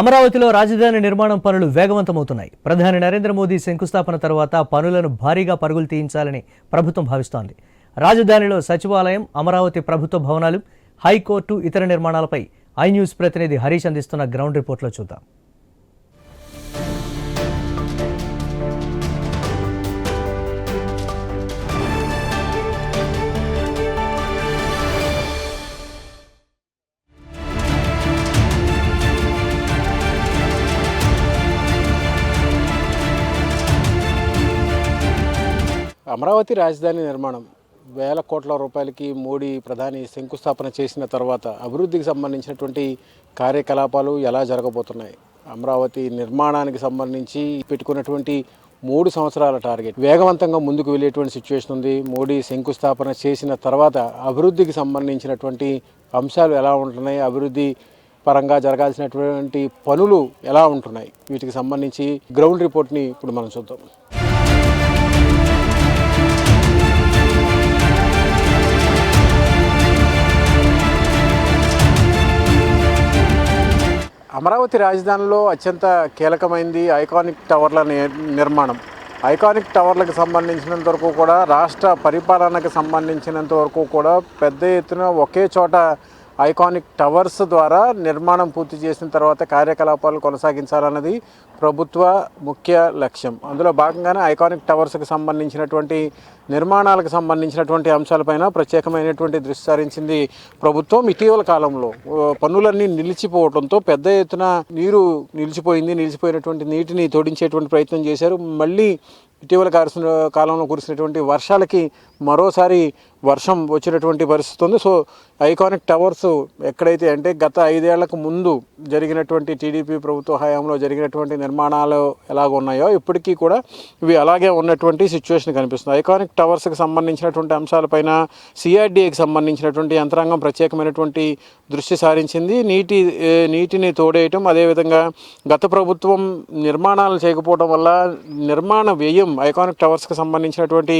అమరావతిలో రాజధాని నిర్మాణం పనులు వేగవంతమవుతున్నాయి. ప్రధాని నరేంద్ర మోదీ శంకుస్థాపన తర్వాత పనులను భారీగా పరుగులు తీయించాలని ప్రభుత్వం భావిస్తోంది. రాజధానిలో సచివాలయం, అమరావతి ప్రభుత్వ భవనాలు, హైకోర్టు, ఇతర నిర్మాణాలపై ఐ న్యూస్ ప్రతినిధి హరీష్ అందిస్తున్న గ్రౌండ్ రిపోర్ట్లో చూద్దాం. అమరావతి రాజధాని నిర్మాణం వేల కోట్ల రూపాయలకి మోడీ ప్రధాని శంకుస్థాపన చేసిన తర్వాత అభివృద్ధికి సంబంధించినటువంటి కార్యకలాపాలు ఎలా జరగబోతున్నాయి, అమరావతి నిర్మాణానికి సంబంధించి పెట్టుకున్నటువంటి 3 సంవత్సరాల టార్గెట్ వేగవంతంగా ముందుకు వెళ్ళేటువంటి సిచ్యువేషన్ ఉంది. మోడీ శంకుస్థాపన చేసిన తర్వాత అభివృద్ధికి సంబంధించినటువంటి అంశాలు ఎలా ఉంటున్నాయి, అభివృద్ధి పరంగా జరగాల్సినటువంటి పనులు ఎలా ఉంటున్నాయి, వీటికి సంబంధించి గ్రౌండ్ రిపోర్ట్ని ఇప్పుడు మనం చూద్దాం. అమరావతి రాజధానిలో అత్యంత కీలకమైంది ఐకానిక్ టవర్ల నిర్మాణం. ఐకానిక్ టవర్లకు సంబంధించినంత వరకు కూడా, రాష్ట్ర పరిపాలనకు సంబంధించినంత వరకు కూడా పెద్ద ఎత్తున ఒకే చోట ఐకానిక్ టవర్స్ ద్వారా నిర్మాణం పూర్తి చేసిన తర్వాత కార్యకలాపాలు కొనసాగించాలన్నది ప్రభుత్వ ముఖ్య లక్ష్యం. అందులో భాగంగానే ఐకానిక్ టవర్స్కి సంబంధించినటువంటి నిర్మాణాలకు సంబంధించినటువంటి అంశాలపైన ప్రత్యేకమైనటువంటి దృష్టి సారించింది ప్రభుత్వం. ఇటీవల కాలంలో పనులన్నీ నిలిచిపోవడంతో పెద్ద ఎత్తున నీరు నిలిచిపోయినటువంటి నీటిని తోడించేటువంటి ప్రయత్నం చేశారు. మళ్ళీ ఇటీవల కాలంలో కురిసినటువంటి వర్షాలకి మరోసారి వర్షం వచ్చినటువంటి పరిస్థితి ఉంది. సో ఐకానిక్ టవర్స్ ఎక్కడైతే అంటే గత 5 ఏళ్లకు ముందు జరిగినటువంటి టీడీపీ ప్రభుత్వ హయాంలో జరిగినటువంటి నిర్మాణాలు ఎలాగ ఉన్నాయో ఇప్పటికీ కూడా ఇవి అలాగే ఉన్నటువంటి సిచ్యువేషన్ కనిపిస్తుంది. ఐకానిక్ టవర్స్కి సంబంధించినటువంటి అంశాలపైన సిఆర్డీఏకి సంబంధించినటువంటి యంత్రాంగం ప్రత్యేకమైనటువంటి దృష్టి సారించింది. నీటిని తోడేయటం, అదేవిధంగా గత ప్రభుత్వం నిర్మాణాలు చేయకపోవడం వల్ల నిర్మాణ వ్యయం, ఐకానిక్ టవర్స్కి సంబంధించినటువంటి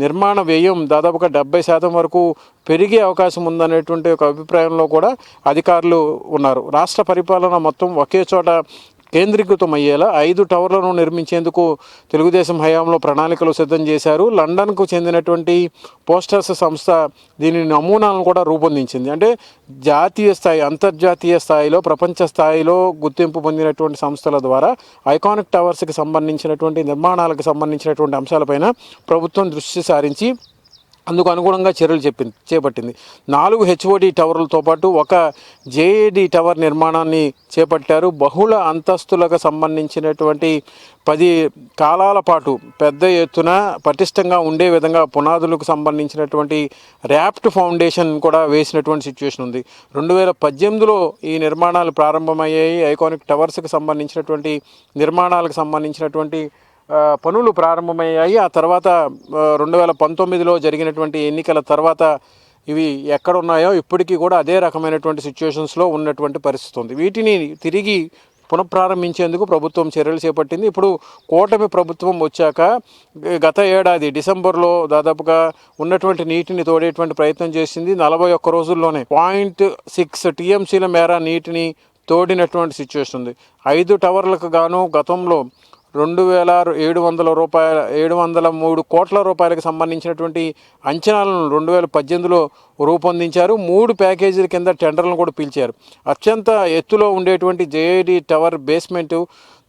నిర్మాణ వ్యయం దాదాపుగా 70% వరకు పెరిగే అవకాశం ఉందనేటువంటి ఒక అభిప్రాయంలో కూడా అధికారులు ఉన్నారు. రాష్ట్ర పరిపాలన మొత్తం ఒకే చోట కేంద్రీకృతం అయ్యేలా 5 టవర్లను నిర్మించేందుకు తెలుగుదేశం హయాంలో ప్రణాళికలు సిద్ధం చేశారు. లండన్కు చెందినటువంటి పోస్టర్స్ సంస్థ దీని నమూనాలను కూడా రూపొందించింది. అంటే జాతీయ స్థాయి, అంతర్జాతీయ స్థాయిలో, ప్రపంచ స్థాయిలో గుర్తింపు పొందినటువంటి సంస్థల ద్వారా ఐకానిక్ టవర్స్కి సంబంధించినటువంటి నిర్మాణాలకు సంబంధించినటువంటి అంశాలపైన ప్రభుత్వం దృష్టి సారించి అందుకు అనుగుణంగా చర్యలు చేపట్టింది. 4 హెచ్ఓడి టవర్లతో పాటు ఒక జేఏడి టవర్ నిర్మాణాన్ని చేపట్టారు. బహుళ అంతస్తులకు సంబంధించినటువంటి 10 కాలాల పాటు పెద్ద ఎత్తున పటిష్టంగా ఉండే విధంగా పునాదులకు సంబంధించినటువంటి ర్యాప్ట్ ఫౌండేషన్ కూడా వేసినటువంటి సిచ్యువేషన్ ఉంది. 2018లో ఈ నిర్మాణాలు ప్రారంభమయ్యాయి. ఐకానిక్ టవర్స్కి సంబంధించినటువంటి నిర్మాణాలకు సంబంధించినటువంటి పనులు ప్రారంభమయ్యాయి. ఆ తర్వాత 2019లో జరిగినటువంటి ఎన్నికల తర్వాత ఇవి ఎక్కడ ఉన్నాయో ఇప్పటికీ కూడా అదే రకమైనటువంటి సిచ్యువేషన్స్లో ఉన్నటువంటి పరిస్థితి ఉంది. వీటిని తిరిగి పునఃప్రారంభించేందుకు ప్రభుత్వం చర్యలు చేపట్టింది. ఇప్పుడు కూటమి ప్రభుత్వం వచ్చాక గత ఏడాది డిసెంబర్లో దాదాపుగా ఉన్నటువంటి నీటిని తోడేటువంటి ప్రయత్నం చేసింది. 41 రోజుల్లోనే 0.6 టీఎంసీల మేర నీటిని తోడినటువంటి సిచ్యువేషన్ ఉంది. 5 టవర్లకు గాను గతంలో 703 కోట్ల రూపాయలకు సంబంధించినటువంటి అంచనాలను 2018లో రూపొందించారు. 3 ప్యాకేజీల కింద టెండర్లను కూడా పిలిచారు. అత్యంత ఎత్తులో ఉండేటువంటి JAD tower basement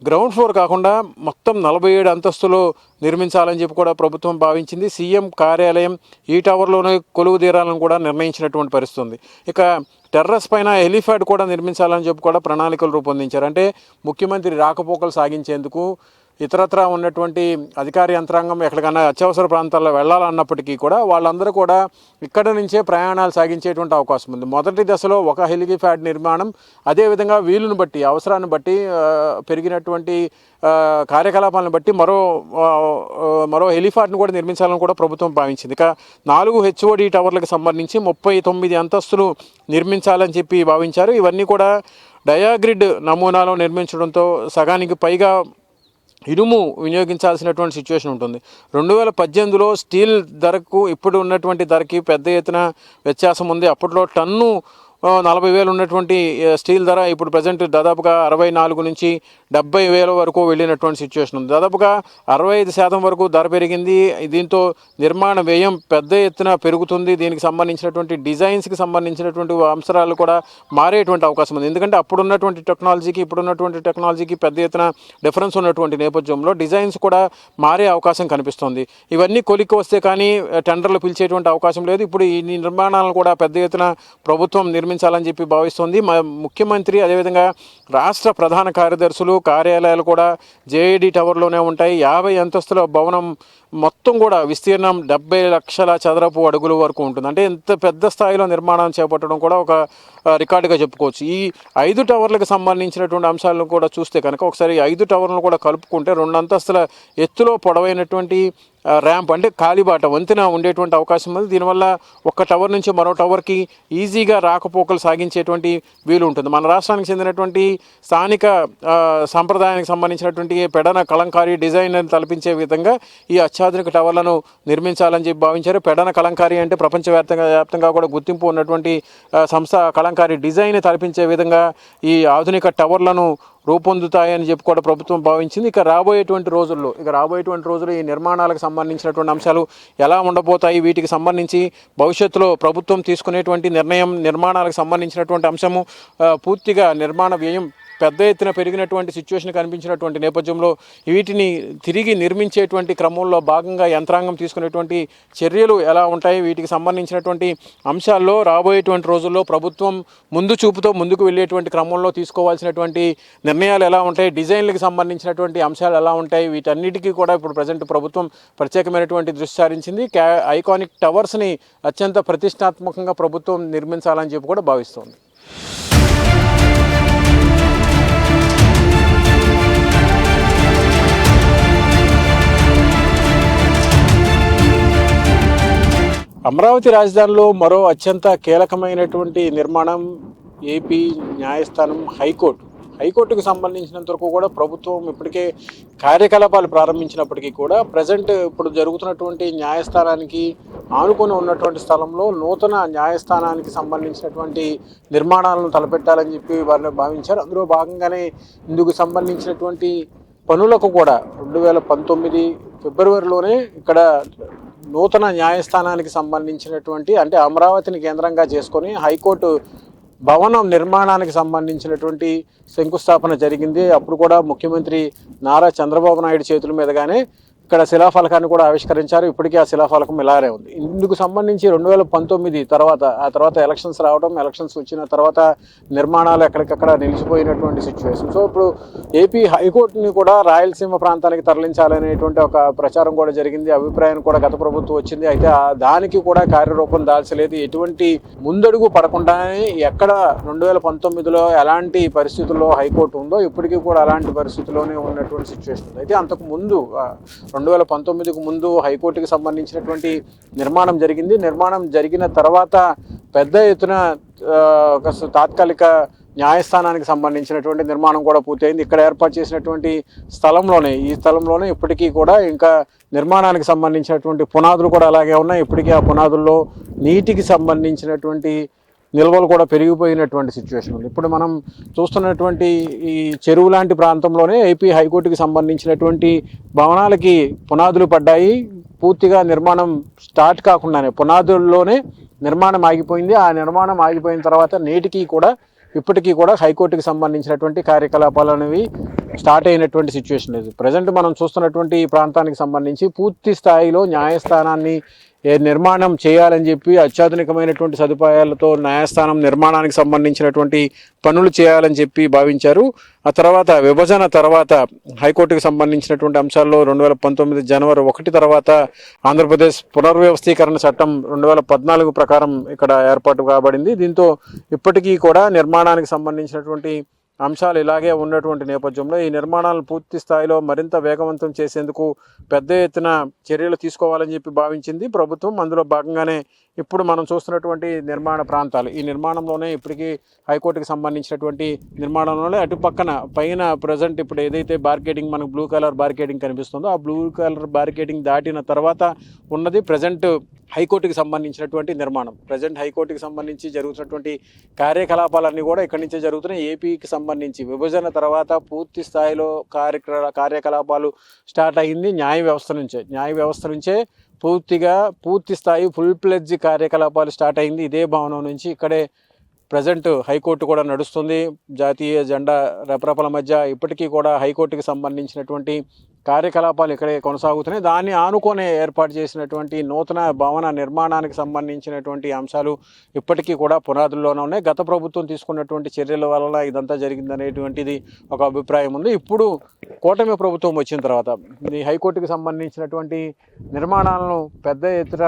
ground floor కాకుండా మొత్తం 47 అంతస్తులు నిర్మించాలని చెప్పి కూడా ప్రభుత్వం భావించింది. సీఎం కార్యాలయం ఈ టవర్లోనే కొలువు తీరాలను కూడా నిర్ణయించినటువంటి పరిస్థితి ఉంది. ఇక టెర్రస్ పైన హెలిప్యాడ్ కూడా నిర్మించాలని చెప్పి కూడా ప్రణాళికలు రూపొందించారు. అంటే ముఖ్యమంత్రి రాకపోకలు సాగించేందుకు ఇతరత్రా ఉన్నటువంటి అధికార యంత్రాంగం ఎక్కడికైనా అత్యవసర ప్రాంతాల్లో వెళ్ళాలన్నప్పటికీ కూడా వాళ్ళందరూ కూడా ఇక్కడ నుంచే ప్రయాణాలు సాగించేటువంటి అవకాశం ఉంది. మొదటి దశలో ఒక హెలిప్యాడ్ నిర్మాణం, అదేవిధంగా వీలును బట్టి, అవసరాన్ని బట్టి, పెరిగినటువంటి కార్యకలాపాలను బట్టి మరో హెలిప్యాడ్ను కూడా నిర్మించాలని కూడా ప్రభుత్వం భావించింది. ఇక 4 హెచ్ఓడి టవర్లకు సంబంధించి 39 అంతస్తులు నిర్మించాలని చెప్పి భావించారు. ఇవన్నీ కూడా డయాగ్రిడ్ నమూనాలో నిర్మించడంతో సగానికి పైగా ఇనుము వినియోగించాల్సినటువంటి సిచ్యువేషన్ ఉంటుంది. 2018లో స్టీల్ ధరకు ఇప్పుడు ఉన్నటువంటి ధరకి పెద్ద ఎత్తున వ్యత్యాసం ఉంది. అప్పట్లో టన్ను 40,000 ఉన్నటువంటి స్టీల్ ధర ఇప్పుడు ప్రజెంట్ దాదాపుగా 64 నుంచి 70,000 వరకు వెళ్ళినటువంటి సిచ్యువేషన్ ఉంది. దాదాపుగా 65% వరకు ధర పెరిగింది. దీంతో నిర్మాణ వ్యయం పెద్ద ఎత్తున పెరుగుతుంది. దీనికి సంబంధించినటువంటి డిజైన్స్కి సంబంధించినటువంటి అంశాలు కూడా మారేటువంటి అవకాశం ఉంది. ఎందుకంటే అప్పుడున్నటువంటి టెక్నాలజీకి ఇప్పుడున్నటువంటి టెక్నాలజీకి పెద్ద ఎత్తున డిఫరెన్స్ ఉన్నటువంటి నేపథ్యంలో డిజైన్స్ కూడా మారే అవకాశం కనిపిస్తుంది. ఇవన్నీ కొలిక్కి వస్తే కానీ టెండర్లు పిలిచేటువంటి అవకాశం లేదు. ఇప్పుడు ఈ నిర్మాణాలను కూడా పెద్ద ఎత్తున ప్రభుత్వం నిర్మించాలని చెప్పి భావిస్తుంది. ముఖ్యమంత్రి అదేవిధంగా రాష్ట్ర ప్రధాన కార్యదర్శులు కార్యాలయాలు కూడా జేఏడీ టవర్లోనే ఉంటాయి. 50 అంతస్తుల భవనం మొత్తం కూడా విస్తీర్ణం 70 లక్షల చదరపు అడుగుల వరకు ఉంటుంది. అంటే ఇంత పెద్ద స్థాయిలో నిర్మాణం చేపట్టడం కూడా ఒక రికార్డుగా చెప్పుకోవచ్చు. ఈ 5 టవర్లకు సంబంధించినటువంటి అంశాలను కూడా చూస్తే కనుక ఒకసారి 5 టవర్లను కూడా కలుపుకుంటే 2 అంతస్తుల ఎత్తులో పొడవైనటువంటి ర్యాంప్ అంటే కాలిబాట వంతెన ఉండేటువంటి అవకాశం ఉంది. దీనివల్ల ఒక టవర్ నుంచి మరో టవర్కి ఈజీగా రాకపోకలు సాగించేటువంటి వీలు ఉంటుంది. మన రాష్ట్రానికి చెందినటువంటి స్థానిక సాంప్రదాయానికి సంబంధించినటువంటి పెడన కలంకారీ డిజైన్ తలపించే విధంగా ఈ అత్యాధునిక టవర్లను నిర్మించాలని చెప్పి భావించారు. పెడన కలంకారీ అంటే ప్రపంచవ్యాప్తంగా కూడా గుర్తింపు ఉన్నటువంటి సంస్థ కలంకారీ డిజైన్ తలపించే విధంగా ఈ ఆధునిక టవర్లను రూపొందుతాయని చెప్పి కూడా ప్రభుత్వం భావించింది. ఇక రాబోయేటువంటి రోజుల్లో ఈ నిర్మాణాలకు సంబంధించినటువంటి అంశాలు ఎలా ఉండబోతాయి, వీటికి సంబంధించి భవిష్యత్తులో ప్రభుత్వం తీసుకునేటువంటి నిర్మాణాలకు సంబంధించినటువంటి అంశము పూర్తిగా నిర్మాణ వ్యయం పెద్ద ఎత్తున పెరిగినటువంటి సిచ్యువేషన్ కనిపించినటువంటి నేపథ్యంలో వీటిని తిరిగి నిర్మించేటువంటి క్రమంలో భాగంగా యంత్రాంగం తీసుకునేటువంటి చర్యలు ఎలా ఉంటాయి, వీటికి సంబంధించినటువంటి అంశాల్లో రాబోయేటువంటి రోజుల్లో ప్రభుత్వం ముందు చూపుతో ముందుకు వెళ్ళేటువంటి క్రమంలో తీసుకోవాల్సినటువంటి నిర్ణయాలు ఎలా ఉంటాయి, డిజైన్లకు సంబంధించినటువంటి అంశాలు ఎలా ఉంటాయి, వీటన్నిటికీ కూడా ఇప్పుడు ప్రజెంట్ ప్రభుత్వం ప్రత్యేకమైనటువంటి దృష్టి సారించింది. ఐకానిక్ టవర్స్ని అత్యంత ప్రతిష్టాత్మకంగా ప్రభుత్వం నిర్మించాలని చెప్పి కూడా భావిస్తోంది. అమరావతి రాజధానిలో మరో అత్యంత కీలకమైనటువంటి నిర్మాణం ఏపీ న్యాయస్థానం హైకోర్టుకు సంబంధించినంత వరకు కూడా ప్రభుత్వం ఇప్పటికే కార్యకలాపాలు ప్రారంభించినప్పటికీ కూడా ప్రజెంట్ ఇప్పుడు జరుగుతున్నటువంటి న్యాయస్థానానికి ఆనుకొని ఉన్నటువంటి స్థలంలో నూతన న్యాయస్థానానికి సంబంధించినటువంటి నిర్మాణాలను తలపెట్టాలని చెప్పి వారిని భావించారు. అందులో భాగంగానే ఇందుకు సంబంధించినటువంటి పనులకు కూడా 2019 ఫిబ్రవరిలోనే ఇక్కడ నూతన న్యాయస్థానానికి సంబంధించినటువంటి అంటే అమరావతిని కేంద్రంగా చేసుకొని హైకోర్టు భవనం నిర్మాణానికి సంబంధించినటువంటి శంకుస్థాపన జరిగింది. అప్పుడు కూడా ముఖ్యమంత్రి నారా చంద్రబాబు నాయుడు చేతుల మీదుగానే ఇక్కడ శిలాఫలకాన్ని కూడా ఆవిష్కరించారు. ఇప్పటికీ ఆ శిలాఫలకం ఇలాగే ఉంది. ఇందుకు సంబంధించి 2019 తర్వాత ఎలక్షన్స్ రావడం, ఎలక్షన్స్ వచ్చిన తర్వాత నిర్మాణాలు ఎక్కడికక్కడ నిలిచిపోయినటువంటి సిచ్యువేషన్. సో ఇప్పుడు ఏపీ హైకోర్టుని కూడా రాయలసీమ ప్రాంతానికి తరలించాలనేటువంటి ఒక ప్రచారం కూడా జరిగింది. అభిప్రాయం కూడా గత ప్రభుత్వం వచ్చింది. అయితే దానికి కూడా కార్యరూపం దాల్చలేదు. ఎటువంటి ముందడుగు పడకుండానే ఎక్కడ 2019లో ఎలాంటి పరిస్థితుల్లో హైకోర్టు ఉందో ఇప్పటికీ కూడా అలాంటి పరిస్థితుల్లోనే ఉన్నటువంటి సిచ్యువేషన్ ఉంది. అయితే అంతకు ముందు 2019కు ముందు హైకోర్టుకి సంబంధించినటువంటి నిర్మాణం జరిగింది. నిర్మాణం జరిగిన తర్వాత పెద్ద ఎత్తున తాత్కాలిక న్యాయస్థానానికి సంబంధించినటువంటి నిర్మాణం కూడా పూర్తయింది. ఇక్కడ ఏర్పాటు చేసినటువంటి ఈ స్థలంలోనే ఇప్పటికీ కూడా ఇంకా నిర్మాణానికి సంబంధించినటువంటి పునాదులు కూడా అలాగే ఉన్నాయి. ఇప్పటికీ ఆ పునాదుల్లో నీటికి సంబంధించినటువంటి నిల్వలు కూడా పెరిగిపోయినటువంటి సిచ్యువేషన్ ఉంది. ఇప్పుడు మనం చూస్తున్నటువంటి ఈ చెరువు లాంటి ప్రాంతంలోనే ఏపీ హైకోర్టుకి సంబంధించినటువంటి భవనాలకి పునాదులు పడ్డాయి. పూర్తిగా నిర్మాణం స్టార్ట్ కాకుండానే పునాదుల్లోనే నిర్మాణం ఆగిపోయింది. ఆ నిర్మాణం ఆగిపోయిన తర్వాత ఇప్పటికీ కూడా హైకోర్టుకి సంబంధించినటువంటి కార్యకలాపాలు అనేవి స్టార్ట్ అయినటువంటి సిచ్యువేషన్ లేదు. ప్రజెంట్ మనం చూస్తున్నటువంటి ఈ ప్రాంతానికి సంబంధించి పూర్తి స్థాయిలో న్యాయస్థానాన్ని నిర్మాణం చేయాలని చెప్పి అత్యాధునికమైనటువంటి సదుపాయాలతో న్యాయస్థానం నిర్మాణానికి సంబంధించినటువంటి పనులు చేయాలని చెప్పి భావించారు. ఆ తర్వాత విభజన తర్వాత హైకోర్టుకు సంబంధించినటువంటి అంశాల్లో 2019 జనవరి 1 తర్వాత ఆంధ్రప్రదేశ్ పునర్వ్యవస్థీకరణ చట్టం 2014 ప్రకారం ఇక్కడ ఏర్పాటు కాబడింది. దీంతో ఇప్పటికీ కూడా నిర్మాణానికి సంబంధించినటువంటి అంశాలు ఇలాగే ఉన్నటువంటి నేపథ్యంలో ఈ నిర్మాణాలను పూర్తి స్థాయిలో మరింత వేగవంతం చేసేందుకు పెద్ద ఎత్తున చర్యలు తీసుకోవాలని చెప్పి భావించింది ప్రభుత్వం. అందులో భాగంగానే ఇప్పుడు మనం చూస్తున్నటువంటి నిర్మాణ ప్రాంతాలు, ఈ నిర్మాణంలోనే ఇప్పటికీ హైకోర్టుకి సంబంధించినటువంటి నిర్మాణంలోనే అటు పక్కన పైన ప్రజెంట్ ఇప్పుడు ఏదైతే బార్గేటింగ్ మనకు బ్లూ కలర్ బార్గేటింగ్ కనిపిస్తుందో ఆ బ్లూ కలర్ బార్గేటింగ్ దాటిన తర్వాత ఉన్నది ప్రజెంట్ హైకోర్టుకి సంబంధించినటువంటి నిర్మాణం. ప్రజెంట్ హైకోర్టుకి సంబంధించి జరుగుతున్నటువంటి కార్యకలాపాలన్నీ కూడా ఇక్కడి నుంచే జరుగుతున్నాయి. ఏపీకి సంబంధించి విభజన తర్వాత పూర్తి స్థాయిలో కార్యకలాపాలు స్టార్ట్ అయ్యింది న్యాయ వ్యవస్థ నుంచే పూర్తి స్థాయి ఫుల్ ప్లెడ్జ్ కార్యకలాపాలు స్టార్ట్ అయింది. ఇదే భవనం నుంచి ఇక్కడే ప్రజెంట్ హైకోర్టు కూడా నడుస్తుంది. జాతీయ జెండా రెపరెపల మధ్య ఇప్పటికీ కూడా హైకోర్టుకి సంబంధించినటువంటి కార్యకలాపాలు ఇక్కడే కొనసాగుతున్నాయి. దాన్ని ఆనుకొనే ఏర్పాటు చేసినటువంటి నూతన భవన నిర్మాణానికి సంబంధించినటువంటి అంశాలు ఇప్పటికీ కూడా పునాదుల్లోనే ఉన్నాయి. గత ప్రభుత్వం తీసుకున్నటువంటి చర్యల వలన ఇదంతా జరిగిందనేటువంటిది ఒక అభిప్రాయం ఉంది. ఇప్పుడు కూటమి ప్రభుత్వం వచ్చిన తర్వాత ఈ హైకోర్టుకి సంబంధించినటువంటి నిర్మాణాలను పెద్ద ఎత్తున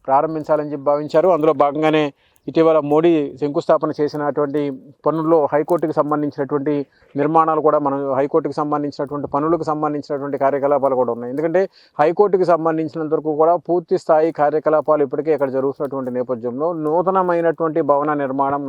ప్రారంభించాలని చెప్పి భావించారు. అందులో భాగంగానే ఇటీవల మోడీ శంకుస్థాపన చేసినటువంటి పనుల్లో హైకోర్టుకి సంబంధించినటువంటి నిర్మాణాలు కూడా మనం హైకోర్టుకి సంబంధించినటువంటి పనులకు సంబంధించినటువంటి కార్యకలాపాలు కూడా ఉన్నాయి. ఎందుకంటే హైకోర్టుకి సంబంధించినంత వరకు కూడా పూర్తి స్థాయి కార్యకలాపాలు ఇప్పటికే ఇక్కడ జరుగుతున్నటువంటి నేపథ్యంలో నూతనమైనటువంటి భవన నిర్మాణం,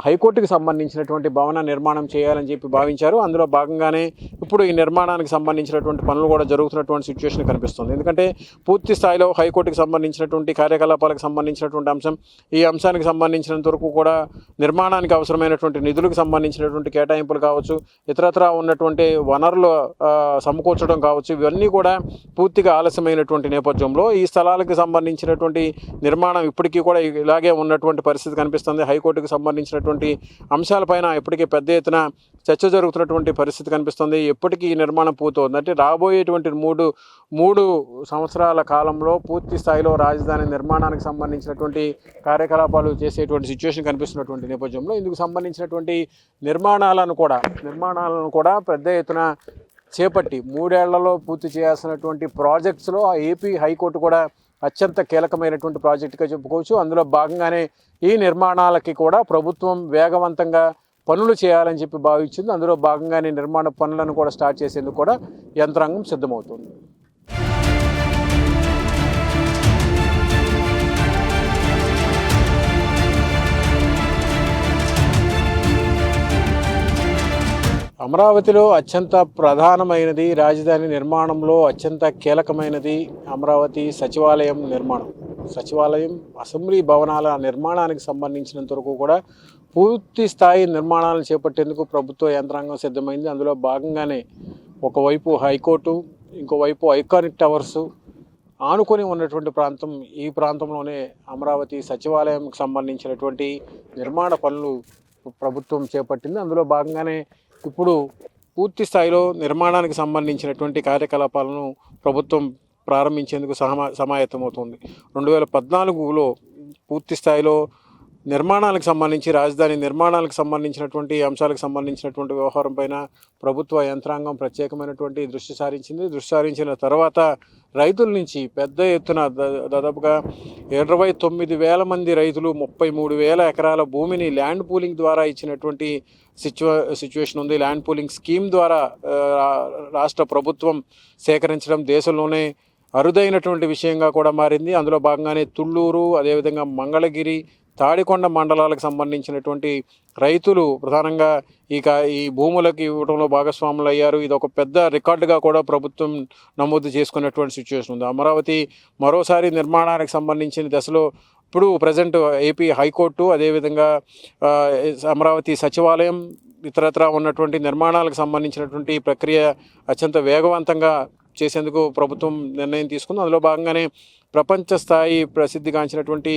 హైకోర్టుకి సంబంధించినటువంటి భవన నిర్మాణం చేయాలని చెప్పి భావించారు. అందులో భాగంగానే ఇప్పుడు ఈ నిర్మాణానికి సంబంధించినటువంటి పనులు కూడా జరుగుతున్నటువంటి సిచ్యువేషన్ కనిపిస్తుంది. ఎందుకంటే పూర్తి స్థాయిలో హైకోర్టుకి సంబంధించినటువంటి కార్యకలాపాలకు సంబంధించినటువంటి అంశం, ఈ అంశానికి సంబంధించినంత వరకు కూడా నిర్మాణానికి అవసరమైనటువంటి నిధులకు సంబంధించినటువంటి కేటాయింపులు కావచ్చు, ఇతరత్రా ఉన్నటువంటి వనరులు సమకూర్చడం కావచ్చు, ఇవన్నీ కూడా పూర్తిగా ఆలస్యమైనటువంటి నేపథ్యంలో ఈ స్థలాలకు సంబంధించినటువంటి నిర్మాణం ఇప్పటికీ కూడా ఇలాగే ఉన్నటువంటి పరిస్థితి కనిపిస్తుంది. హైకోర్టుకు సంబంధించినటువంటి అంశాలపైన ఇప్పటికే పెద్ద ఎత్తున చర్చ జరుగుతున్నటువంటి పరిస్థితి కనిపిస్తుంది. ఎప్పటికీ ఈ నిర్మాణం పూర్తవుతుంది అంటే రాబోయేటువంటి మూడు సంవత్సరాల కాలంలో పూర్తి స్థాయిలో రాజధాని నిర్మాణానికి సంబంధించినటువంటి కార్యకలాపాలు చేసేటువంటి సిచ్యువేషన్ కనిపిస్తున్నటువంటి నేపథ్యంలో ఇందుకు సంబంధించినటువంటి నిర్మాణాలను కూడా పెద్ద ఎత్తున చేపట్టి 3 ఏళ్లలో పూర్తి చేయాల్సినటువంటి ప్రాజెక్ట్స్లో ఏపీ హైకోర్టు కూడా అత్యంత కీలకమైనటువంటి ప్రాజెక్టుగా చెప్పుకోవచ్చు. అందులో భాగంగానే ఈ నిర్మాణాలకి కూడా ప్రభుత్వం వేగవంతంగా పనులు చేయాలని చెప్పి భావించింది. అందులో భాగంగానే నిర్మాణ పనులను కూడా స్టార్ట్ చేసేందుకు కూడా యంత్రాంగం సిద్ధమవుతుంది. అమరావతిలో అత్యంత ప్రధానమైనది, రాజధాని నిర్మాణంలో అత్యంత కీలకమైనది అమరావతి సచివాలయం నిర్మాణం. సచివాలయం, అసెంబ్లీ భవనాల నిర్మాణానికి సంబంధించినంత వరకు కూడా పూర్తి స్థాయి నిర్మాణాలను చేపట్టేందుకు ప్రభుత్వ యంత్రాంగం సిద్ధమైంది. అందులో భాగంగానే ఒకవైపు హైకోర్టు, ఇంకోవైపు ఐకానిక్ టవర్స్ ఆనుకొని ఉన్నటువంటి ప్రాంతం, ఈ ప్రాంతంలోనే అమరావతి సచివాలయంకి సంబంధించినటువంటి నిర్మాణ పనులు ప్రభుత్వం చేపట్టింది. అందులో భాగంగానే ఇప్పుడు పూర్తి స్థాయిలో నిర్మాణానికి సంబంధించినటువంటి కార్యకలాపాలను ప్రభుత్వం ప్రారంభించేందుకు సమాయత్తమవుతుంది. 2014లో పూర్తి స్థాయిలో నిర్మాణాలకు సంబంధించి, రాజధాని నిర్మాణాలకు సంబంధించినటువంటి అంశాలకు సంబంధించినటువంటి వ్యవహారం పైన ప్రభుత్వ యంత్రాంగం ప్రత్యేకమైనటువంటి దృష్టి సారించిన తర్వాత రైతుల నుంచి పెద్ద ఎత్తున దాదాపుగా 29,000 మంది రైతులు 33,000 ఎకరాల భూమిని ల్యాండ్ పూలింగ్ ద్వారా ఇచ్చినటువంటి సిచ్యువేషన్ ఉంది. ల్యాండ్ పూలింగ్ స్కీమ్ ద్వారా రాష్ట్ర ప్రభుత్వం సేకరించడం దేశంలోనే అరుదైనటువంటి విషయంగా కూడా మారింది. అందులో భాగంగానే తుళ్ళూరు, అదేవిధంగా మంగళగిరి, తాడికొండ మండలాలకు సంబంధించినటువంటి రైతులు ప్రధానంగా ఈ భూములకు ఇవ్వడంలో భాగస్వాములు అయ్యారు. ఇది ఒక పెద్ద రికార్డుగా కూడా ప్రభుత్వం నమోదు చేసుకున్నటువంటి సిచ్యువేషన్ ఉంది. అమరావతి మరోసారి నిర్మాణానికి సంబంధించిన దశలో ఇప్పుడు ప్రజెంట్ ఏపీ హైకోర్టు, అదేవిధంగా అమరావతి సచివాలయం, ఇతరత్రా ఉన్నటువంటి నిర్మాణాలకు సంబంధించినటువంటి ప్రక్రియ అత్యంత వేగవంతంగా చేసేందుకు ప్రభుత్వం నిర్ణయం తీసుకుంది. అందులో భాగంగానే ప్రపంచ స్థాయి ప్రసిద్ధిగాంచినటువంటి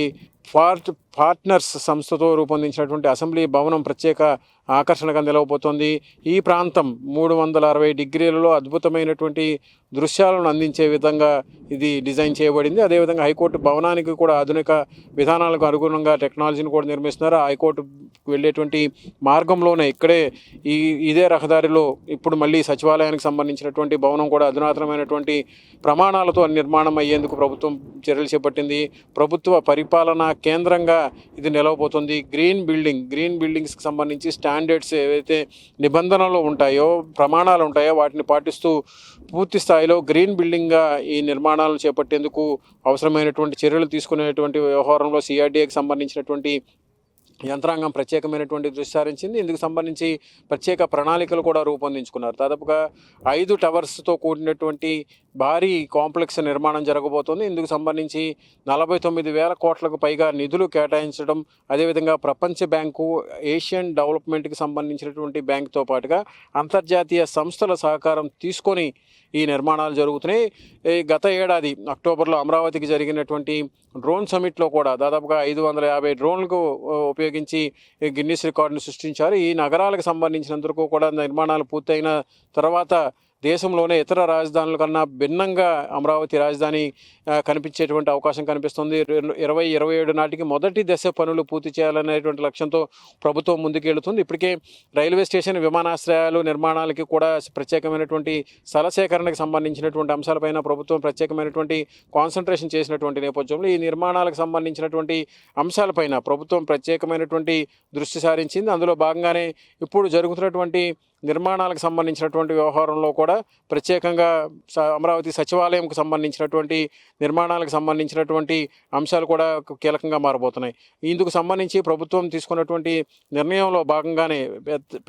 పార్ట్నర్స్ సంస్థతో రూపొందించినటువంటి అసెంబ్లీ భవనం ప్రత్యేక ఆకర్షణగా నిలవబోతోంది. ఈ ప్రాంతం 360 డిగ్రీలలో అద్భుతమైనటువంటి దృశ్యాలను అందించే విధంగా ఇది డిజైన్ చేయబడింది. అదేవిధంగా హైకోర్టు భవనానికి కూడా ఆధునిక విధానాలకు అనుగుణంగా టెక్నాలజీని కూడా నిర్మిస్తున్నారు. హైకోర్టు వెళ్ళేటువంటి మార్గంలోనే ఇక్కడే ఇదే రహదారిలో ఇప్పుడు మళ్ళీ సచివాలయానికి సంబంధించినటువంటి భవనం కూడా అధునాతనమైనటువంటి ప్రమాణాలతో నిర్మాణం అయ్యేందుకు ప్రభుత్వం చర్యలు చేపట్టింది. ప్రభుత్వ పరిపాలనా కేంద్రంగా ఇది నిలవబోతుంది. గ్రీన్ బిల్డింగ్స్కి సంబంధించి స్టాండర్డ్స్ ఏవైతే నిబంధనలు ఉంటాయో, ప్రమాణాలు ఉంటాయో వాటిని పాటిస్తూ పూర్తి స్థాయిలో గ్రీన్ బిల్డింగ్గా ఈ నిర్మాణాలను చేపట్టేందుకు అవసరమైనటువంటి చర్యలు తీసుకునేటువంటి వ్యవహారంలో సిఆర్డీఏకి సంబంధించినటువంటి యంత్రాంగం ప్రత్యేకమైనటువంటి దృష్టి సారించింది. ఇందుకు సంబంధించి ప్రత్యేక ప్రణాళికలు కూడా రూపొందించుకున్నారు. దాదాపుగా 5 టవర్స్తో కూడినటువంటి భారీ కాంప్లెక్స్ నిర్మాణం జరగబోతోంది. ఇందుకు సంబంధించి 49,000 కోట్లకు పైగా నిధులు కేటాయించడం, అదేవిధంగా ప్రపంచ బ్యాంకు, ఏషియన్ డెవలప్మెంట్కి సంబంధించినటువంటి బ్యాంకుతో పాటుగా అంతర్జాతీయ సంస్థల సహకారం తీసుకొని ఈ నిర్మాణాలు జరుగుతున్నాయి. గత ఏడాది అక్టోబర్లో అమరావతికి జరిగినటువంటి డ్రోన్ సమిట్లో కూడా దాదాపుగా 550 డ్రోన్లకు ఉపయోగించి గిన్నిస్ రికార్డును సృష్టించారు. ఈ నగరాలకు సంబంధించినంతవరకు కూడా నిర్మాణాలు పూర్తయిన తర్వాత దేశంలోనే ఇతర రాజధానుల కన్నా భిన్నంగా అమరావతి రాజధాని కనిపించేటువంటి అవకాశం కనిపిస్తుంది. 2027 నాటికి మొదటి దశ పనులు పూర్తి చేయాలనేటువంటి లక్ష్యంతో ప్రభుత్వం ముందుకెళ్తుంది. ఇప్పటికే రైల్వే స్టేషన్, విమానాశ్రయాలు నిర్మాణాలకి కూడా ప్రత్యేకమైనటువంటి స్థల సేకరణకు సంబంధించినటువంటి అంశాలపైన ప్రభుత్వం ప్రత్యేకమైనటువంటి కాన్సన్ట్రేషన్ చేసినటువంటి నేపథ్యంలో ఈ నిర్మాణాలకు సంబంధించినటువంటి అంశాలపైన ప్రభుత్వం ప్రత్యేకమైనటువంటి దృష్టి సారించింది. అందులో భాగంగానే ఇప్పుడు జరుగుతున్నటువంటి నిర్మాణాలకు సంబంధించినటువంటి వ్యవహారంలో కూడా ప్రత్యేకంగా అమరావతి సచివాలయంకు సంబంధించినటువంటి నిర్మాణాలకు సంబంధించినటువంటి అంశాలు కూడా కీలకంగా మారబోతున్నాయి. ఇందుకు సంబంధించి ప్రభుత్వం తీసుకున్నటువంటి నిర్ణయంలో భాగంగానే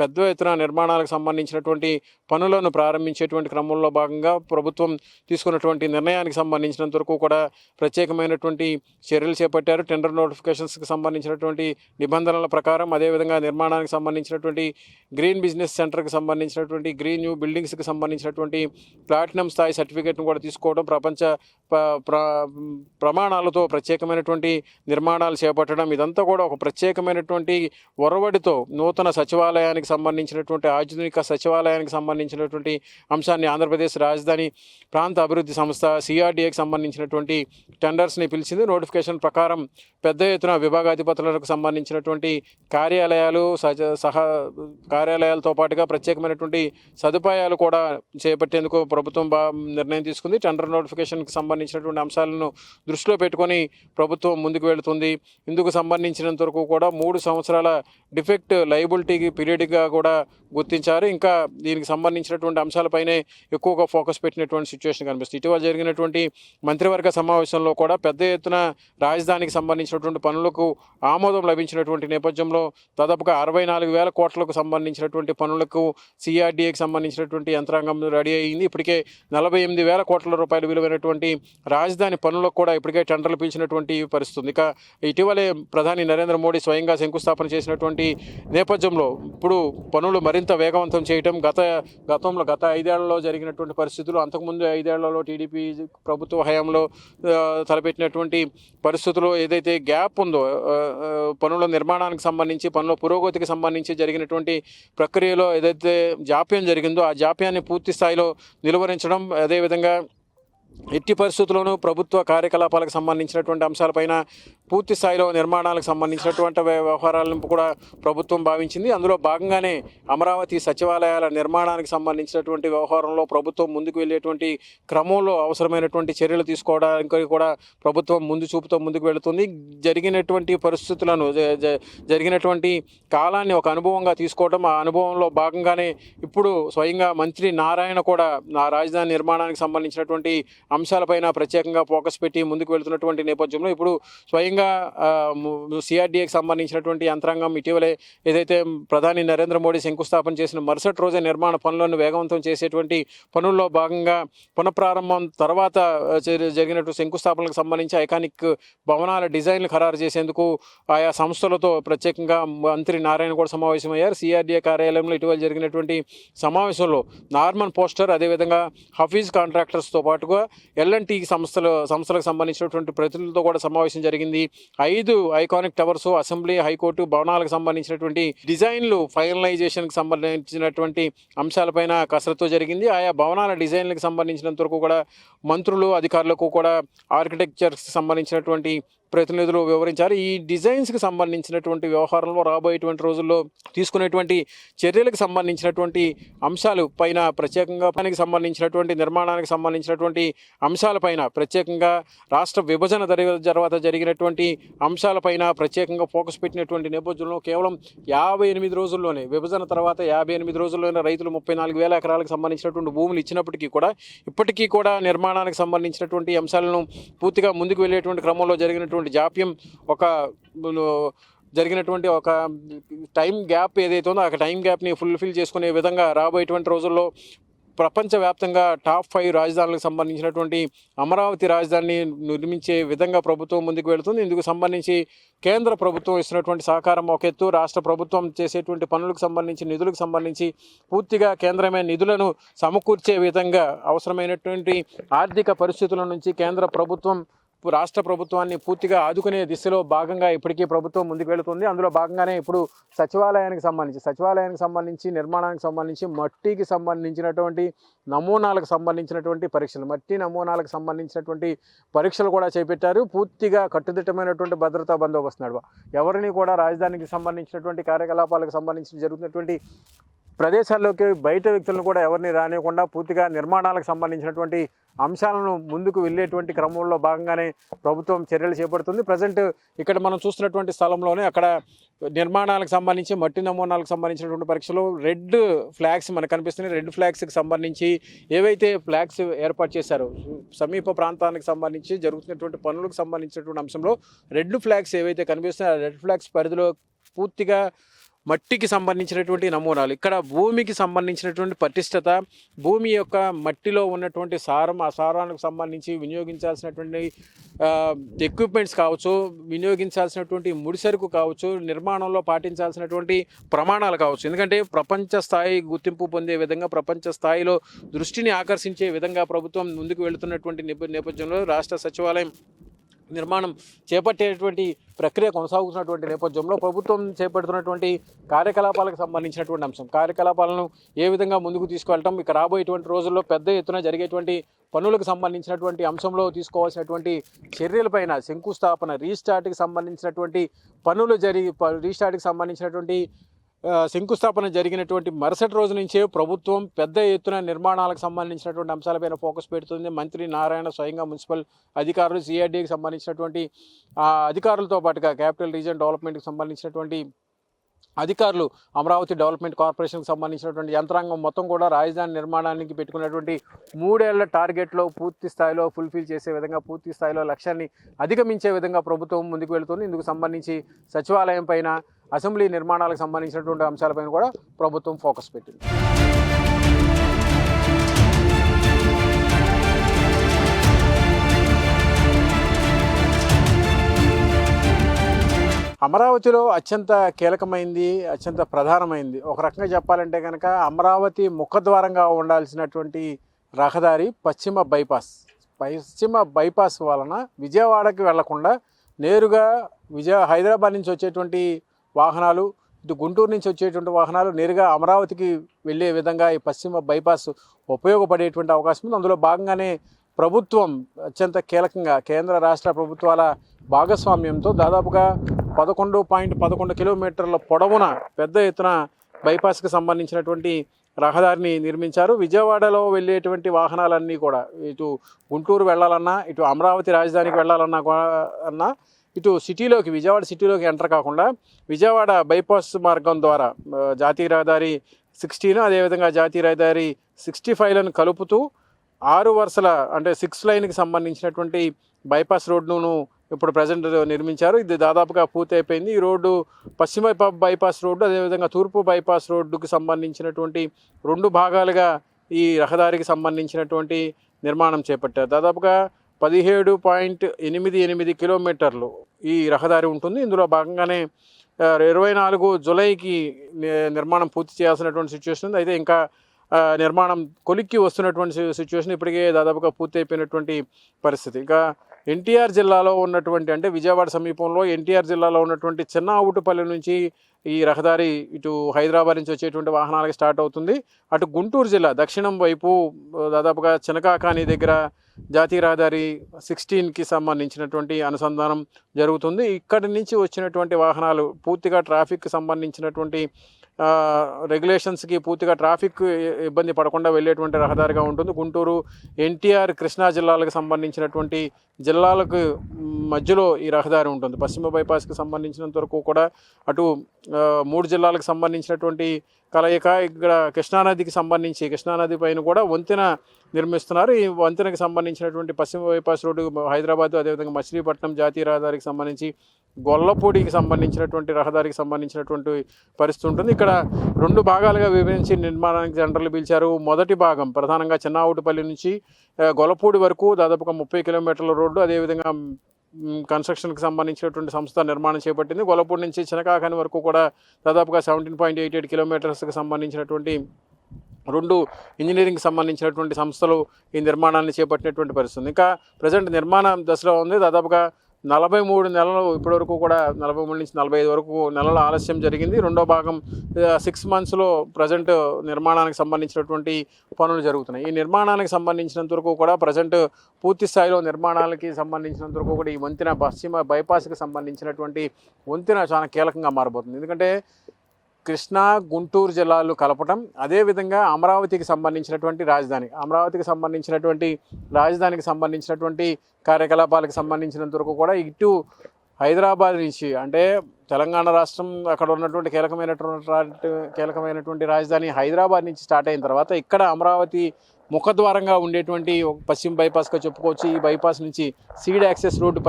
పెద్ద ఎత్తున నిర్మాణాలకు సంబంధించినటువంటి పనులను ప్రారంభించేటువంటి క్రమంలో భాగంగా ప్రభుత్వం తీసుకున్నటువంటి నిర్ణయానికి సంబంధించినంత వరకు కూడా ప్రత్యేకమైనటువంటి చర్యలు చేపట్టారు. టెండర్ నోటిఫికేషన్స్కి సంబంధించినటువంటి నిబంధనల ప్రకారం, అదేవిధంగా నిర్మాణానికి సంబంధించినటువంటి గ్రీన్ బిజినెస్ సెంటర్కి సంబంధించినటువంటి గ్రీన్ న్యూ బిల్డింగ్స్కి సంబంధించినటువంటి ప్లాటినం స్థాయి సర్టిఫికేట్ను కూడా తీసుకోవడం, ప్రపంచ ప్రమాణాలతో ప్రత్యేకమైనటువంటి నిర్మాణాలు చేపట్టడం, ఇదంతా కూడా ఒక ప్రత్యేకమైనటువంటి ఒరవడితో నూతన సచివాలయానికి సంబంధించినటువంటి ఆధునిక సచివాలయానికి సంబంధించినటువంటి అంశాన్ని ఆంధ్రప్రదేశ్ రాజధాని ప్రాంత అభివృద్ధి సంస్థ సిఆర్డీఏకి సంబంధించినటువంటి టెండర్స్ని పిలిచింది. నోటిఫికేషన్ ప్రకారం పెద్ద ఎత్తున విభాగాధిపతులకు సంబంధించినటువంటి కార్యాలయాలు కార్యాలయాలతో పాటుగా ప్రత్యేకమైనటువంటి సదుపాయాలు కూడా చేపట్టేందుకు ప్రభుత్వం నిర్ణయం తీసుకుంది. టెండర్ నోటిఫికేషన్కి సంబంధించినటువంటి అంశాలను దృష్టిలో పెట్టుకొని ప్రభుత్వం ముందుకు వెళుతుంది. ఇందుకు సంబంధించినంత వరకు కూడా 3 సంవత్సరాల డిఫెక్ట్ లయబిలిటీకి పీరియడ్గా కూడా గుర్తించారు. ఇంకా దీనికి సంబంధించినటువంటి అంశాలపైనే ఎక్కువగా ఫోకస్ పెట్టినటువంటి సిచ్యువేషన్ కనిపిస్తుంది. ఇటీవల జరిగినటువంటి మంత్రివర్గ సమావేశంలో కూడా పెద్ద ఎత్తున రాజధానికి సంబంధించినటువంటి పనులకు ఆమోదం లభించినటువంటి నేపథ్యంలో దాదాపుగా 64,000 కోట్లకు సంబంధించినటువంటి పనులకు సిఆర్డీఏకి సంబంధించినటువంటి యంత్రాంగం రెడీ అయ్యింది. ఇప్పటికే 48,000 కోట్ల రూపాయలు విలువైనటువంటి రాజధాని పనులకు కూడా ఇప్పటికే టెండర్లు పిలిచినటువంటి పరిస్థితుంది. ఇక ఇటీవలే ప్రధాని నరేంద్ర మోడీ స్వయంగా శంకుస్థాపన చేసినటువంటి నేపథ్యంలో ఇప్పుడు పనులు మరింత వేగవంతం చేయటం, గత 5 ఏళ్లలో జరిగినటువంటి పరిస్థితులు, అంతకుముందు 5 ఏళ్లలో టీడీపీ ప్రభుత్వ హయాంలో తలపెట్టినటువంటి పరిస్థితుల్లో ఏదైతే గ్యాప్ ఉందో పనుల నిర్మాణానికి సంబంధించి, పనుల పురోగతికి సంబంధించి జరిగినటువంటి ప్రక్రియలో ఏదైతే జాప్యం జరిగిందో ఆ జాప్యాన్ని పూర్తి స్థాయిలో నిలువరించడం, అదేవిధంగా ఎట్టి పరిస్థితుల్లోనూ ప్రభుత్వ కార్యకలాపాలకు సంబంధించినటువంటి అంశాలపైన పూర్తి స్థాయిలో నిర్మాణాలకు సంబంధించినటువంటి వ్యవహారాలను కూడా ప్రభుత్వం భావించింది. అందులో భాగంగానే అమరావతి సచివాలయాల నిర్మాణానికి సంబంధించినటువంటి వ్యవహారంలో ప్రభుత్వం ముందుకు వెళ్ళేటువంటి క్రమంలో అవసరమైనటువంటి చర్యలు తీసుకోవడానికి కూడా ప్రభుత్వం ముందు చూపుతో ముందుకు వెళుతుంది. జరిగినటువంటి పరిస్థితులను, జరిగినటువంటి కాలాన్ని ఒక అనుభవంగా తీసుకోవడం, ఆ అనుభవంలో భాగంగానే ఇప్పుడు స్వయంగా మంత్రి నారాయణ కూడా రాజధాని నిర్మాణానికి సంబంధించినటువంటి అంశాలపైన ప్రత్యేకంగా ఫోకస్ పెట్టి ముందుకు వెళ్తున్నటువంటి నేపథ్యంలో ఇప్పుడు స్వయంగా సిఆర్డీఏకి సంబంధించినటువంటి యంత్రాంగం ఇటీవలే ఏదైతే ప్రధాని నరేంద్ర మోడీ శంకుస్థాపన చేసిన మరుసటి రోజే నిర్మాణ పనులను వేగవంతం చేసేటువంటి పనుల్లో భాగంగా పునఃప్రారంభం తర్వాత జరిగినటువంటి శంకుస్థాపనలకు సంబంధించి ఐకానిక్ భవనాల డిజైన్లు ఖరారు చేసేందుకు ఆయా సంస్థలతో ప్రత్యేకంగా మంత్రి నారాయణ కూడా సమావేశమయ్యారు. సిఆర్డీఏ కార్యాలయంలో ఇటీవల జరిగినటువంటి సమావేశంలో నార్మన్ పోస్టర్, అదేవిధంగా హఫీజ్ కాంట్రాక్టర్స్తో పాటుగా ఎల్ఎన్టీ సంస్థలకు సంబంధించినటువంటి ప్రతినిధులతో కూడా సమావేశం జరిగింది. 5 ఐకానిక్ టవర్స్, అసెంబ్లీ, హైకోర్టు భవనాలకు సంబంధించినటువంటి డిజైన్లు ఫైనలైజేషన్కి సంబంధించినటువంటి అంశాలపైన కసరత్తు జరిగింది. ఆయా భవనాల డిజైన్లకు సంబంధించినంత వరకు కూడా మంత్రులు, అధికారులకు కూడా ఆర్కిటెక్చర్కి సంబంధించినటువంటి ప్రతినిధులు వివరించారు. ఈ డిజైన్స్కి సంబంధించినటువంటి వ్యవహారంలో రాబోయేటువంటి రోజుల్లో తీసుకునేటువంటి చర్యలకు సంబంధించినటువంటి అంశాలు పైన ప్రత్యేకంగా దానికి సంబంధించినటువంటి నిర్మాణానికి సంబంధించినటువంటి అంశాలపైన ప్రత్యేకంగా రాష్ట్ర విభజన తర్వాత జరిగినటువంటి అంశాలపైన ప్రత్యేకంగా ఫోకస్ పెట్టినటువంటి నేపథ్యంలో కేవలం 58 రోజుల్లోనే విభజన తర్వాత 58 రోజుల్లోనే రైతులు 34,000 ఎకరాలకు సంబంధించినటువంటి భూములు ఇచ్చినప్పటికీ కూడా ఇప్పటికీ కూడా నిర్మాణానికి సంబంధించినటువంటి అంశాలను పూర్తిగా ముందుకు వెళ్ళేటువంటి క్రమంలో జరిగినటువంటి జాప్యం జరిగినటువంటి ఒక టైం గ్యాప్ ఏదైతే ఉందో ఆ టైం గ్యాప్ని ఫుల్ఫిల్ చేసుకునే విధంగా రాబోయేటువంటి రోజుల్లో ప్రపంచవ్యాప్తంగా టాప్ 5 రాజధానులకు సంబంధించినటువంటి అమరావతి రాజధానిని నిర్మించే విధంగా ప్రభుత్వం ముందుకు వెళుతుంది. ఇందుకు సంబంధించి కేంద్ర ప్రభుత్వం ఇస్తున్నటువంటి సహకారం ఒక ఎత్తు, రాష్ట్ర ప్రభుత్వం చేసేటువంటి పనులకు సంబంధించి నిధులకు సంబంధించి పూర్తిగా కేంద్రమే నిధులను సమకూర్చే విధంగా అవసరమైనటువంటి ఆర్థిక పరిస్థితుల నుంచి కేంద్ర ప్రభుత్వం రాష్ట్ర ప్రభుత్వాన్ని పూర్తిగా ఆదుకునే దిశలో భాగంగా ఇప్పటికీ ప్రభుత్వం ముందుకు వెళుతుంది. అందులో భాగంగానే ఇప్పుడు సచివాలయానికి సంబంధించి నిర్మాణానికి సంబంధించి మట్టికి సంబంధించినటువంటి నమూనాలకు సంబంధించినటువంటి పరీక్షలు, మట్టి నమూనాలకు సంబంధించినటువంటి పరీక్షలు కూడా చేపట్టారు. పూర్తిగా కట్టుదిట్టమైనటువంటి భద్రతా బందోబస్తు నడువ ఎవరిని కూడా రాజధానికి సంబంధించినటువంటి కార్యకలాపాలకు సంబంధించి జరుగుతున్నటువంటి ప్రదేశాల్లోకి బయట వ్యక్తులను కూడా ఎవరిని రానివ్వకుండా పూర్తిగా నిర్మాణాలకు సంబంధించినటువంటి అంశాలను ముందుకు వెళ్ళేటువంటి క్రమంలో భాగంగానే ప్రభుత్వం చర్యలు చేపడుతుంది. ప్రజెంట్ ఇక్కడ మనం చూస్తున్నటువంటి స్థలంలోనే అక్కడ నిర్మాణాలకు సంబంధించి మట్టి నమూనాలకు సంబంధించినటువంటి పరీక్షలు రెడ్ ఫ్లాగ్స్ మనకు కనిపిస్తున్నాయి. రెడ్ ఫ్లాగ్స్కి సంబంధించి ఏవైతే ఫ్లాగ్స్ ఏర్పాటు చేశారో సమీప ప్రాంతానికి సంబంధించి జరుగుతున్నటువంటి పనులకు సంబంధించినటువంటి అంశంలో రెడ్ ఫ్లాగ్స్ ఏవైతే కనిపిస్తున్నాయో ఆ రెడ్ ఫ్లాగ్స్ పరిధిలో పూర్తిగా మట్టికి సంబంధించినటువంటి నమూనాలు, ఇక్కడ భూమికి సంబంధించినటువంటి పటిష్టత, భూమి యొక్క మట్టిలో ఉన్నటువంటి సారం, ఆ సారానికి సంబంధించి వినియోగించాల్సినటువంటి ఎక్విప్మెంట్స్ కావచ్చు, వినియోగించాల్సినటువంటి ముడిసరుకు కావచ్చు, నిర్మాణంలో పాటించాల్సినటువంటి ప్రమాణాలు కావచ్చు. ఎందుకంటే ప్రపంచ స్థాయి గుర్తింపు పొందే విధంగా, ప్రపంచ స్థాయిలో దృష్టిని ఆకర్షించే విధంగా ప్రభుత్వం ముందుకు వెళుతున్నటువంటి నేపథ్యంలో రాష్ట్ర సచివాలయం నిర్మాణం చేపట్టేటువంటి ప్రక్రియ కొనసాగుతున్నటువంటి నేపథ్యంలో ప్రభుత్వం చేపడుతున్నటువంటి కార్యకలాపాలకు సంబంధించినటువంటి అంశం, కార్యకలాపాలను ఏ విధంగా ముందుకు తీసుకువెళ్ళటం, ఇక రాబోయేటువంటి రోజుల్లో పెద్ద ఎత్తున జరిగేటువంటి పనులకు సంబంధించినటువంటి అంశంలో తీసుకోవాల్సినటువంటి చర్యలపైన శంకుస్థాపన, రీస్టార్ట్కి సంబంధించినటువంటి పనులు రీస్టార్ట్కి సంబంధించినటువంటి శంకుస్థాపన జరిగినటువంటి మరుసటి రోజు నుంచే ప్రభుత్వం పెద్ద ఎత్తున నిర్మాణాలకు సంబంధించినటువంటి అంశాలపైన ఫోకస్ పెడుతుంది. మంత్రి నారాయణ స్వయంగా మున్సిపల్ అధికారులు, సిఆర్డీకి సంబంధించినటువంటి అధికారులతో పాటుగా క్యాపిటల్ రీజియన్ డెవలప్మెంట్కి సంబంధించినటువంటి అధికారులు, అమరావతి డెవలప్మెంట్ కార్పొరేషన్కి సంబంధించినటువంటి యంత్రాంగం మొత్తం కూడా రాజధాని నిర్మాణానికి పెట్టుకున్నటువంటి 3 ఏళ్ల టార్గెట్లో పూర్తి స్థాయిలో ఫుల్ఫిల్ చేసే విధంగా, పూర్తి స్థాయిలో లక్ష్యాన్ని అధిగమించే విధంగా ప్రభుత్వం ముందుకు వెళుతుంది. ఇందుకు సంబంధించి సచివాలయం పైన, అసెంబ్లీ నిర్మాణాలకు సంబంధించినటువంటి అంశాలపైన కూడా ప్రభుత్వం ఫోకస్ పెట్టింది. అమరావతిలో అత్యంత కీలకమైంది, అత్యంత ప్రధానమైంది ఒక రకంగా చెప్పాలంటే కనుక అమరావతి ముఖద్వారంగా ఉండాల్సినటువంటి రహదారి పశ్చిమ బైపాస్ వలన విజయవాడకి వెళ్లకుండా నేరుగా హైదరాబాద్ నుంచి వచ్చేటువంటి వాహనాలు, ఇటు గుంటూరు నుంచి వచ్చేటువంటి వాహనాలు నేరుగా అమరావతికి వెళ్ళే విధంగా ఈ పశ్చిమ బైపాస్ ఉపయోగపడేటువంటి అవకాశం ఉంది. అందులో భాగంగానే ప్రభుత్వం అత్యంత కీలకంగా కేంద్ర రాష్ట్ర ప్రభుత్వాల భాగస్వామ్యంతో దాదాపుగా 11.11 కిలోమీటర్ల పొడవున పెద్ద ఎత్తున బైపాస్కి సంబంధించినటువంటి రహదారిని నిర్మించారు. విజయవాడలో వెళ్ళేటువంటి వాహనాలన్నీ కూడా ఇటు గుంటూరు వెళ్ళాలన్నా, ఇటు అమరావతి రాజధానికి వెళ్ళాలన్నా ఇటు సిటీలోకి, విజయవాడ సిటీలోకి ఎంటర్ కాకుండా విజయవాడ బైపాస్ మార్గం ద్వారా జాతీయ రహదారి 16 అదేవిధంగా జాతీయ రహదారి 65లను కలుపుతూ 6 వరుసల అంటే 6 లైన్కి సంబంధించినటువంటి బైపాస్ రోడ్డును ఇప్పుడు ప్రజెంట్ నిర్మించారు. ఇది దాదాపుగా పూర్తి అయిపోయింది. ఈ రోడ్డు పశ్చిమ బైపాస్ రోడ్డు, అదేవిధంగా తూర్పు బైపాస్ రోడ్డుకు సంబంధించినటువంటి 2 భాగాలుగా ఈ రహదారికి సంబంధించినటువంటి నిర్మాణం చేపట్టారు. దాదాపుగా 17.88 కిలోమీటర్లు ఈ రహదారి ఉంటుంది. ఇందులో భాగంగానే 24 జూలైకి నిర్మాణం పూర్తి చేయాల్సినటువంటి సిచ్యువేషన్ ఉంది. అయితే ఇంకా నిర్మాణం కొలిక్కి వస్తున్నటువంటి సిచ్యువేషన్, ఇప్పటికే దాదాపుగా పూర్తి అయిపోయినటువంటి పరిస్థితి. ఇంకా ఎన్టీఆర్ జిల్లాలో ఉన్నటువంటి, అంటే విజయవాడ సమీపంలో ఎన్టీఆర్ జిల్లాలో ఉన్నటువంటి చిన్న ఔటుపల్లి నుంచి ఈ రహదారి ఇటు హైదరాబాద్ నుంచి వచ్చేటువంటి వాహనాలకి స్టార్ట్ అవుతుంది. అటు గుంటూరు జిల్లా దక్షిణం వైపు దాదాపుగా చినకాకాని దగ్గర జాతీయ రహదారి 16కి సంబంధించినటువంటి అనుసంధానం జరుగుతుంది. ఇక్కడి నుంచి వచ్చినటువంటి వాహనాలు పూర్తిగా ట్రాఫిక్కి సంబంధించినటువంటి రెగ్యులేషన్స్కి పూర్తిగా ట్రాఫిక్ ఇబ్బంది పడకుండా వెళ్ళేటువంటి రహదారిగా ఉంటుంది. గుంటూరు, ఎన్టీఆర్, కృష్ణా జిల్లాలకు సంబంధించినటువంటి జిల్లాలకు మధ్యలో ఈ రహదారి ఉంటుంది. పశ్చిమ బైపాస్కి సంబంధించినంత వరకు కూడా అటు 3 జిల్లాలకు సంబంధించినటువంటి కలయిక. ఇక్కడ కృష్ణానదికి సంబంధించి కృష్ణానది పైన కూడా వంతెన నిర్మిస్తున్నారు. ఈ వంతెనకు సంబంధించినటువంటి పశ్చిమ బైపాస్ రోడ్డు హైదరాబాద్, అదేవిధంగా మచిలీపట్నం జాతీయ రహదారికి సంబంధించి గొల్లపూడికి సంబంధించినటువంటి రహదారికి సంబంధించినటువంటి పరిస్థితి ఉంటుంది. ఇక్కడ 2 భాగాలుగా విభజించి నిర్మాణానికి టెండర్లు పిలిచారు. మొదటి భాగం ప్రధానంగా చిన్నావుటిపల్లి నుంచి గొల్లపూడి వరకు దాదాపుగా 30 కిలోమీటర్ల రోడ్డు, అదేవిధంగా కన్స్ట్రక్షన్కి సంబంధించినటువంటి సంస్థ నిర్మాణం చేపట్టింది. గొల్లపూడి నుంచి చినకాకాని వరకు కూడా దాదాపుగా 17.88 కిలోమీటర్స్కి సంబంధించినటువంటి 2 ఇంజనీరింగ్కి సంబంధించినటువంటి సంస్థలు ఈ నిర్మాణాన్ని చేపట్టినటువంటి పరిస్థితి. ఇంకా ప్రజెంట్ నిర్మాణ దశలో ఉంది. దాదాపుగా 43 నెలలు ఇప్పటివరకు కూడా 43 నుంచి 45 వరకు నెలల ఆలస్యం జరిగింది. రెండో భాగం 6 మంత్స్లో ప్రజెంట్ నిర్మాణానికి సంబంధించినటువంటి పనులు జరుగుతున్నాయి. ఈ నిర్మాణానికి సంబంధించినంత వరకు కూడా ప్రజెంట్ పూర్తి స్థాయిలో నిర్మాణాలకి సంబంధించినంత వరకు కూడా ఈ వంతెన పశ్చిమ బైపాస్కి సంబంధించినటువంటి వంతెన చాలా కీలకంగా మారబోతుంది. ఎందుకంటే కృష్ణా, గుంటూరు జిల్లాలు కలపటం, అదేవిధంగా అమరావతికి సంబంధించినటువంటి అమరావతికి సంబంధించినటువంటి కార్యకలాపాలకు సంబంధించినంత వరకు కూడా ఇటు హైదరాబాద్ నుంచి, అంటే తెలంగాణ రాష్ట్రం అక్కడ ఉన్నటువంటి కీలకమైనటువంటి రాజధాని హైదరాబాద్ నుంచి స్టార్ట్ అయిన తర్వాత ఇక్కడ అమరావతి ముఖద్వారంగా ఉండేటువంటి పశ్చిమ బైపాస్గా చెప్పుకోవచ్చు. ఈ బైపాస్ నుంచి సీడ్ యాక్సెస్ రోడ్డు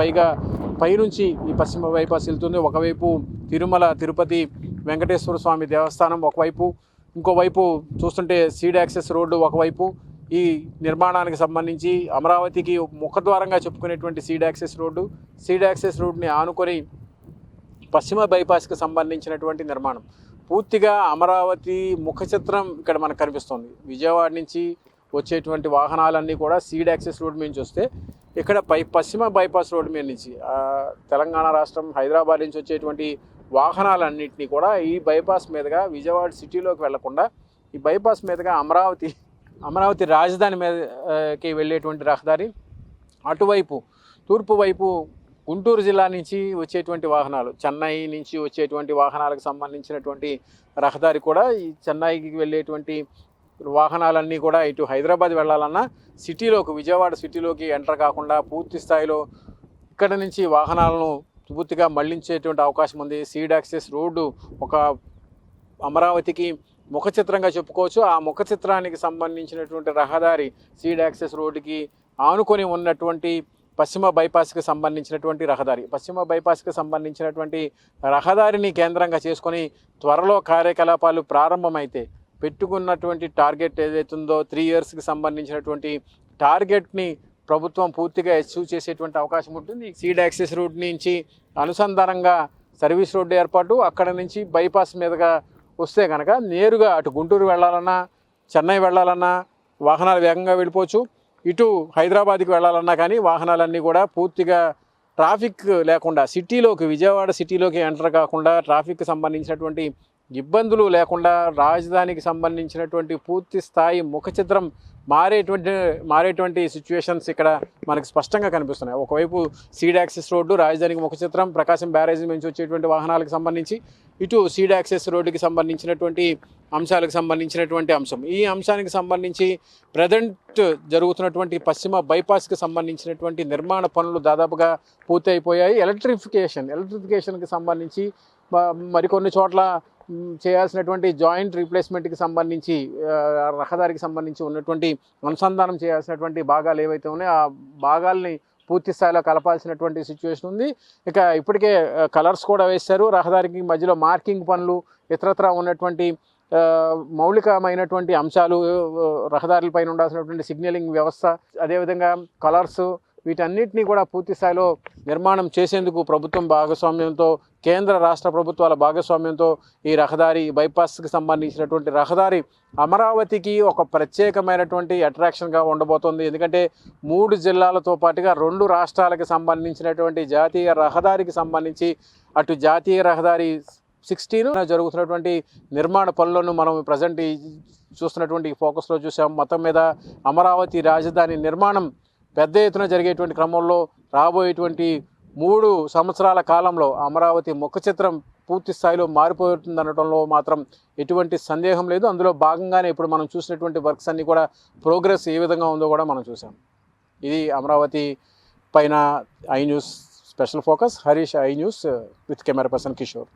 పైనుంచి ఈ పశ్చిమ బైపాస్ వెళ్తుంది. ఒకవైపు తిరుమల, తిరుపతి వెంకటేశ్వర స్వామి దేవస్థానం ఒకవైపు, ఇంకోవైపు చూస్తుంటే సీడ్ యాక్సెస్ రోడ్డు ఒకవైపు. ఈ నిర్మాణానికి సంబంధించి అమరావతికి ముఖద్వారంగా చెప్పుకునేటువంటి సీడ్ యాక్సెస్ రోడ్డుని ఆనుకొని పశ్చిమ బైపాస్కి సంబంధించినటువంటి నిర్మాణం. పూర్తిగా అమరావతి ముఖ చిత్రం ఇక్కడ మనకు కనిపిస్తుంది. విజయవాడ నుంచి వచ్చేటువంటి వాహనాలన్నీ కూడా సీడ్ యాక్సెస్ రోడ్ నుంచి వస్తే, ఇక్కడ పశ్చిమ బైపాస్ రోడ్డు మీద నుంచి తెలంగాణ రాష్ట్రం హైదరాబాద్ నుంచి వచ్చేటువంటి వాహనాలన్నింటినీ కూడా ఈ బైపాస్ మీదుగా విజయవాడ సిటీలోకి వెళ్లకుండా ఈ బైపాస్ మీదుగా అమరావతి రాజధాని మీదకి వెళ్ళేటువంటి రహదారి, అటువైపు తూర్పు వైపు గుంటూరు జిల్లా నుంచి వచ్చేటువంటి వాహనాలు, చెన్నై నుంచి వచ్చేటువంటి వాహనాలకు సంబంధించినటువంటి రహదారి కూడా ఈ చెన్నైకి వెళ్ళేటువంటి వాహనాలన్నీ కూడా ఇటు హైదరాబాద్ వెళ్ళాలన్నా విజయవాడ సిటీలోకి ఎంటర్ కాకుండా పూర్తి స్థాయిలో ఇక్కడ నుంచి వాహనాలను పూర్తిగా మళ్లించేటువంటి అవకాశం ఉంది. సీడ్ యాక్సెస్ రోడ్డు ఒక అమరావతికి ముఖ చిత్రంగా చెప్పుకోవచ్చు. ఆ ముఖ చిత్రానికి సంబంధించినటువంటి రహదారి సీడ్ యాక్సెస్ రోడ్డుకి ఆనుకొని ఉన్నటువంటి పశ్చిమ బైపాస్కి సంబంధించినటువంటి రహదారిని కేంద్రంగా చేసుకొని త్వరలో కార్యకలాపాలు ప్రారంభమైతే పెట్టుకున్నటువంటి టార్గెట్ ఏదైతుందో 3 ఇయర్స్కి సంబంధించినటువంటి టార్గెట్ని ప్రభుత్వం పూర్తిగా అచీవ్ చేసేటువంటి అవకాశం ఉంటుంది. సీడ్ యాక్సెస్ రోడ్ నుంచి అనుసంధానంగా సర్వీస్ రోడ్డు ఏర్పాటు, అక్కడ నుంచి బైపాస్ మీదుగా వస్తే కనుక నేరుగా అటు గుంటూరు వెళ్ళాలన్నా, చెన్నై వెళ్ళాలన్నా వాహనాలు వేగంగా వెళ్ళిపోవచ్చు. ఇటు హైదరాబాద్కి వెళ్ళాలన్నా కానీ వాహనాలన్నీ కూడా పూర్తిగా ట్రాఫిక్ లేకుండా విజయవాడ సిటీలోకి ఎంటర్ కాకుండా ట్రాఫిక్కి సంబంధించినటువంటి ఇబ్బందులు లేకుండా రాజధానికి సంబంధించినటువంటి పూర్తి స్థాయి ముఖ చిత్రం మారేటువంటి సిచ్యువేషన్స్ ఇక్కడ మనకు స్పష్టంగా కనిపిస్తున్నాయి. ఒకవైపు సీడ్ యాక్సెస్ రోడ్డు రాజధానికి ముఖ చిత్రం, ప్రకాశం బ్యారేజ్ నుంచి వచ్చేటువంటి వాహనాలకు సంబంధించి, ఇటు సీడ్ యాక్సెస్ రోడ్డుకి సంబంధించినటువంటి అంశాలకు సంబంధించినటువంటి అంశం. ఈ అంశానికి సంబంధించి ప్రజెంట్ జరుగుతున్నటువంటి పశ్చిమ బైపాస్కి సంబంధించినటువంటి నిర్మాణ పనులు దాదాపుగా పూర్తి అయిపోయాయి. ఎలక్ట్రిఫికేషన్కి సంబంధించి మరికొన్ని చోట్ల చేయాల్సినటువంటి జాయింట్ రీప్లేస్మెంట్కి సంబంధించి రహదారికి సంబంధించి ఉన్నటువంటి అనుసంధానం చేయాల్సినటువంటి భాగాలు ఏవైతే ఉన్నాయో ఆ భాగాల్ని పూర్తి స్థాయిలో కలపాల్సినటువంటి సిచ్యువేషన్ ఉంది. ఇక ఇప్పటికే కలర్స్ కూడా వేశారు. రహదారికి మధ్యలో మార్కింగ్ పనులు, ఇతరత్రా ఉన్నటువంటి మౌలికమైనటువంటి అంశాలు, రహదారులపైన ఉండాల్సినటువంటి సిగ్నలింగ్ వ్యవస్థ, అదేవిధంగా కలర్స్, వీటన్నిటినీ కూడా పూర్తి స్థాయిలో నిర్మాణం చేసేందుకు ప్రభుత్వం భాగస్వామ్యంతో, కేంద్ర రాష్ట్ర ప్రభుత్వాల భాగస్వామ్యంతో ఈ రహదారి బైపాస్కి సంబంధించినటువంటి రహదారి అమరావతికి ఒక ప్రత్యేకమైనటువంటి అట్రాక్షన్గా ఉండబోతోంది. ఎందుకంటే 3 జిల్లాలతో పాటుగా 2 రాష్ట్రాలకు సంబంధించినటువంటి జాతీయ రహదారికి సంబంధించి అటు జాతీయ రహదారి 16 జరుగుతున్నటువంటి నిర్మాణ పనులను మనం ప్రజెంట్ చూస్తున్నటువంటి ఫోకస్లో చూసాం. మొత్తం మీద అమరావతి రాజధాని నిర్మాణం పెద్ద ఎత్తున జరిగేటువంటి క్రమంలో రాబోయేటువంటి 3 సంవత్సరాల కాలంలో అమరావతి ముఖ చిత్రం పూర్తి స్థాయిలో మారిపోతుందనడంలో మాత్రం ఎటువంటి సందేహం లేదు. అందులో భాగంగానే ఇప్పుడు మనం చూసినటువంటి వర్క్స్ అన్నీ కూడా ప్రోగ్రెస్ ఏ విధంగా ఉందో కూడా మనం చూసాం. ఇది అమరావతి పైన I news special focus. Harish, I news with camera person Kishore.